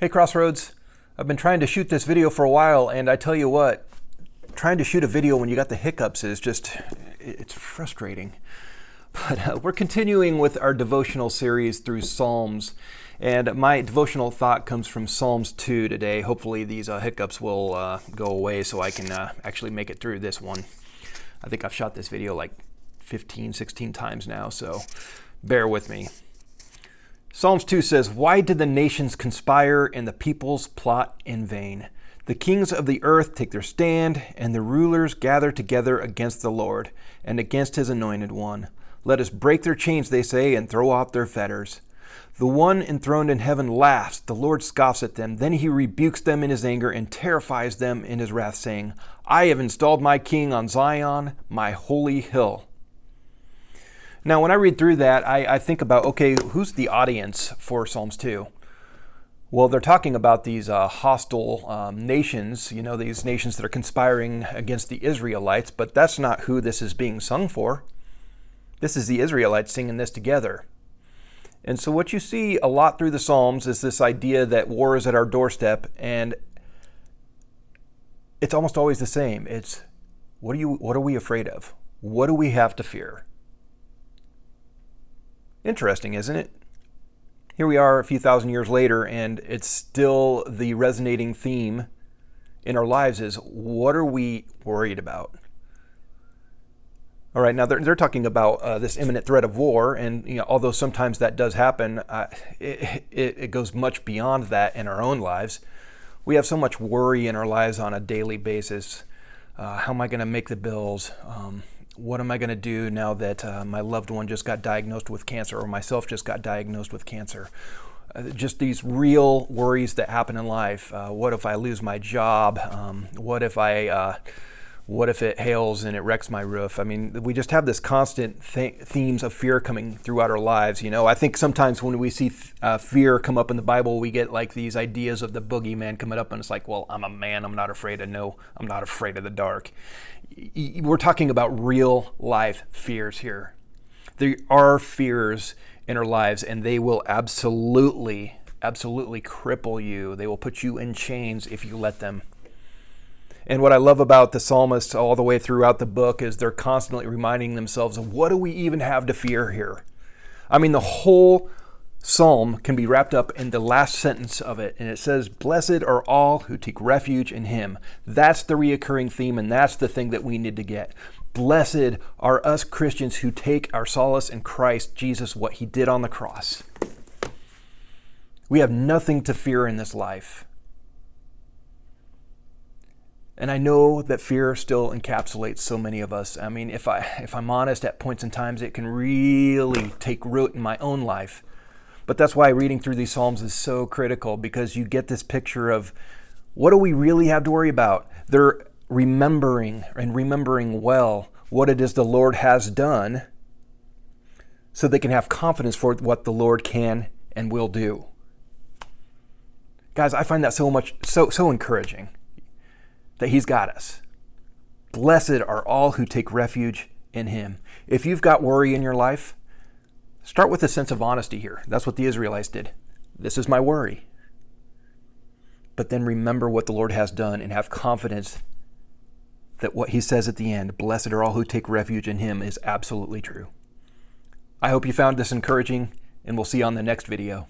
Hey Crossroads, I've been trying to shoot this video for a while, and I tell you what, trying to shoot a video when you got the hiccups is just, it's frustrating. But we're continuing with our devotional series through Psalms, and my devotional thought comes from Psalms 2 today. Hopefully these hiccups will go away so I can actually make it through this one. I think I've shot this video like 15, 16 times now, so bear with me. Psalms 2 says, "Why did the nations conspire and the peoples plot in vain? The kings of the earth take their stand, and the rulers gather together against the Lord and against his anointed one. Let us break their chains, they say, and throw off their fetters. The one enthroned in heaven laughs, the Lord scoffs at them. Then he rebukes them in his anger and terrifies them in his wrath, saying, I have installed my king on Zion, my holy hill." Now, when I read through that, I think about, okay, who's the audience for Psalms 2? Well, they're talking about these hostile nations, these nations that are conspiring against the Israelites, but that's not who this is being sung for. This is the Israelites singing this together. And so what you see a lot through the Psalms is this idea that war is at our doorstep, and it's almost always the same. It's, what are we afraid of? What do we have to fear? Interesting, isn't it? Here we are a few thousand years later, and it's still the resonating theme in our lives is, what are we worried about? All right, now they're talking about this imminent threat of war, and although sometimes that does happen, it goes much beyond that in our own lives. We have so much worry in our lives on a daily basis. How am I going to make the bills? What am I going to do now that my loved one just got diagnosed with cancer, or myself just got diagnosed with cancer? Just these real worries that happen in life. What if I lose my job? What if it hails and it wrecks my roof? I mean, we just have this constant themes of fear coming throughout our lives. I think sometimes when we see fear come up in the Bible, we get like these ideas of the boogeyman coming up, and it's like, well, I'm a man. I'm not afraid of I'm not afraid of the dark. We're talking about real life fears here. There are fears in our lives, and they will absolutely cripple you. They will put you in chains if you let them. And what I love about the psalmists all the way throughout the book is they're constantly reminding themselves of, what do we even have to fear here? I mean, the whole psalm can be wrapped up in the last sentence of it, and it says, "Blessed are all who take refuge in him." That's the reoccurring theme, and that's the thing that we need to get. Blessed are us Christians who take our solace in Christ Jesus, what he did on the cross. We have nothing to fear in this life. And I know that fear still encapsulates so many of us. I mean, if I'm honest, at points in times, it can really take root in my own life. But that's why reading through these Psalms is so critical, because you get this picture of, what do we really have to worry about? They're remembering well what it is the Lord has done, so they can have confidence for what the Lord can and will do. Guys, I find that so encouraging, that he's got us. Blessed are all who take refuge in him. If you've got worry in your life, start with a sense of honesty here. That's what the Israelites did. This is my worry. But then remember what the Lord has done and have confidence that what he says at the end, blessed are all who take refuge in him, is absolutely true. I hope you found this encouraging, and we'll see you on the next video.